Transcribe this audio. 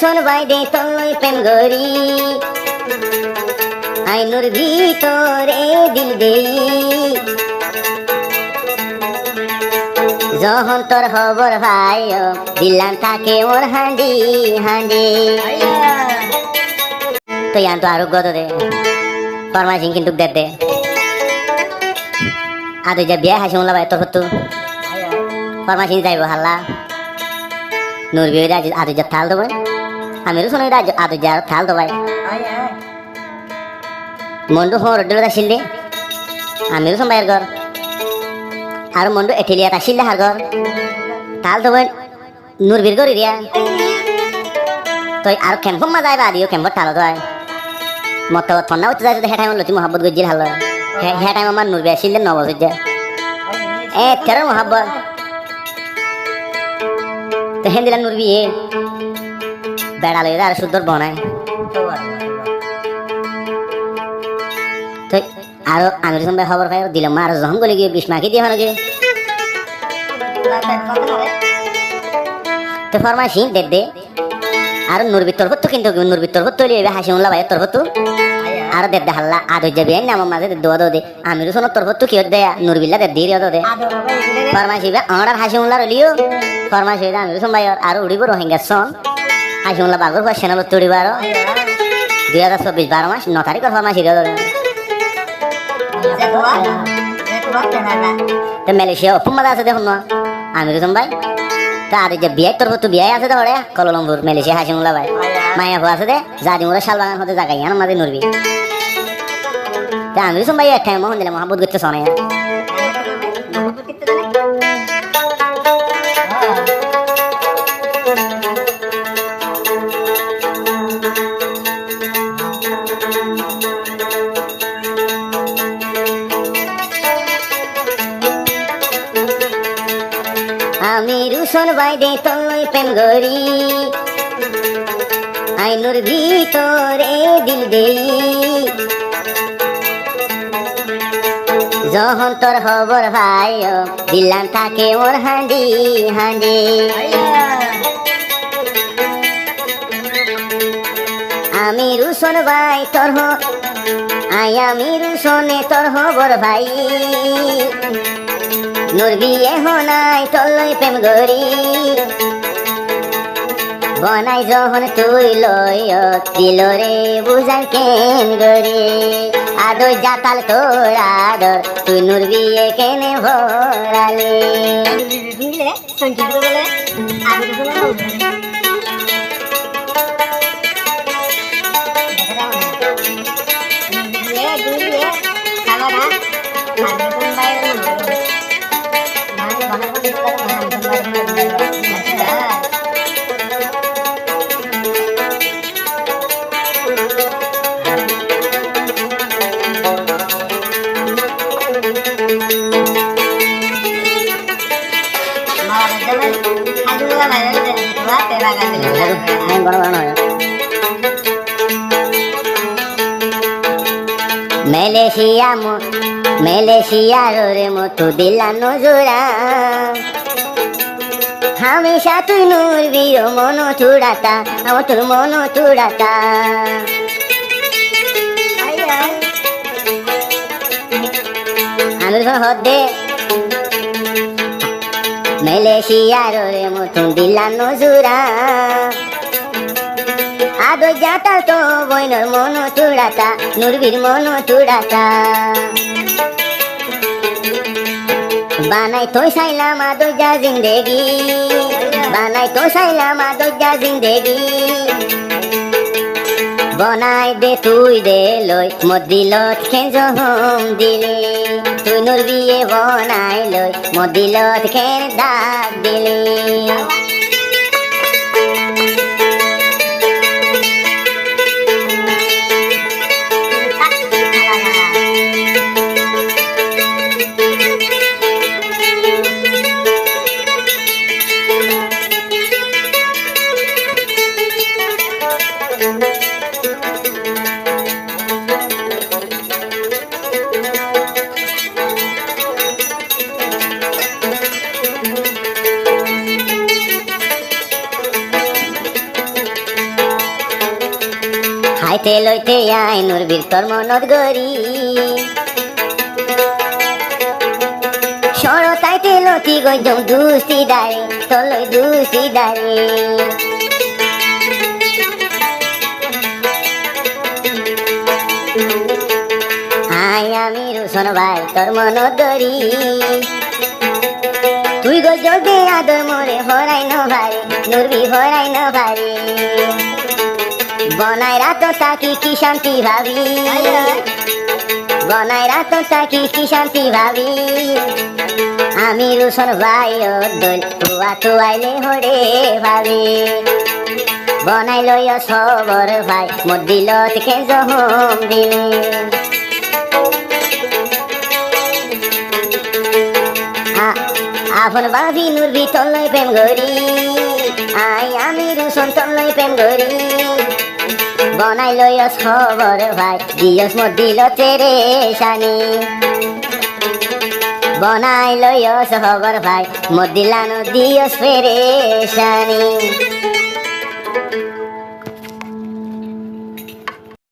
রুশন বাইদে তলই প্রেম গরি আইনুর ভিতরে দিল দেই যখন তোর খবর ভাই দিলাম তাকে ওর হাঁডি হাঁডি তো ইয়ান তো আরো গত দে ফরমাইশিং কিন্তু দে আদে যা বিয়া হাসি মোলা ভাই তোর হতো ফরমাইশিং যাইব হাল্লা নূর বিয়ে আদে যা থাল দেবো আমি রুশন আদে যা থাল দেবো মন্ডু হর ডলে আসিল আমি রুশন ভাইয়ের ঘর আর মন্ডু এঠিলিয়াত আসিল হার ঘর তাল তো নূর বীর গরি রিয়া তো আর কেম্পম মা যাইবা দিও কেম্পর তাল তো মত ঠান্ডা হতে যাইতে হে টাইম লতি মোহাম্মদ গজিল হাল হে টাইম আমার নূর বি আসিল 9 বছর যা তেরো মোহাম্মদ তো হেন দিলা নূর বিয়ে বেড়া লইরা আর সুন্দর বনায় তো আর আমি রুশন ভাই খবর পাই দিলাম আর যখন গলি গিয়ে 20 মাকে দিয়ে ভালো তো ফরমাইশিং দে আর নূরবির তরফ তো কিন্তু নূরবির তরফ তো লিয়ে হাসি মোল্লা ভাইয়ের তরফ তো আর দে হাল্লা আদর যাবি না আমার মাঝে দোয়া দে আমি রুশনের তরফ তো কি দে নূরবিল্লা দে দিয়ে দে ফরমাইশি আমার হাসি মোল্লা রলিও ফরমাইশি আমি রুশন ভাই আর উড়িব রোহিঙ্গা সন হাসি মোল্লা বাগর পর সেনাল তুড়িব আর 2024 12 মাস 9 তারিখের ফরমাইশি তো মালয়েশিয়া অপমাদা আছে দেখুন না আমি রুশন ভাই তা আর যে বিয়ে তোর তো বিয়ে আছে তো ওরে কলম্বুর মালয়েশিয়া হাসি মোল্লা ভাই মায়া আছে দে জাদি মোরা শালবাগান হতে জাগাই আর আমাদের নরবি তা আমি রুশন ভাই একটা মোহন দিলাম মহাবুত করতে শোনে আমি রুশন বাইদে তলই প্রেম গরি আইনুর ভিতরে দিল দেই যখন তোর খবর ভাই দিলাম তাকে ওর হাঁডি হাঁডি আমি রুশন ভাই তোর আমি রুশনে তোর খবর ভাই নূর বিয়ে হনাই তলই প্রেম গরি বনাই যখন তুই লই দিল রে বুঝার কেন গরি আদর জাতাল তোর আদর তুই নূর বিয়ে কেনে ভরালে মালয়েশিয়া রে মতো দিলা নজরা হামেশা তুই নূর বীর মন চুড়াতা আমার তোর মন চুড়াতা আমি হদে মালয়েশিয়া রে মতো দিলা নজরা আদর যাতা তো বইনর মন চুড়াতা নূরবীর মন চুড়াতা বানাই তো সাইলাম আদর যা জিন্দেগি বানাই তো সাইলাম আদর যা জিন্দেগি বনাই দে তুই দে লই মদিলত খেন জহম দিলে তুই নূর বিয়ে বনাই লই মদিলত খেন ডাক দিলে খাইতে লইতে আই নূর বীর তোর মনত গরি সরতাইতে লতি গজম দুস্তি দাঁড়ে তলই দুস্তি দাঁড়ে আই আমি রুশন ভাই তোর মনত গরি তুই গজল দে আদর মোরে হরাই ন ভারে নুরবি হরাই ন ভারে বনাই রাত তাকি কি শান্তি ভাবি বনাই রাত তাকি কি শান্তি ভাবি আমি রুশন ভাই ও দোল হুয়া তো আইলে হরে ভাবি বনাই লইয় সবর ভাই মোর দিল থেকে জহম দিলে আপন ভাবি নুরবি তলই প্রেম গরি আই আমি রুশন তলই প্রেম গরি বনাই লইয়স খবর ভাই দিয়স মোর দিল তেরে শানি বনাই লইয়স খবর ভাই মোর দিলানো দিয়স ফেরে শানি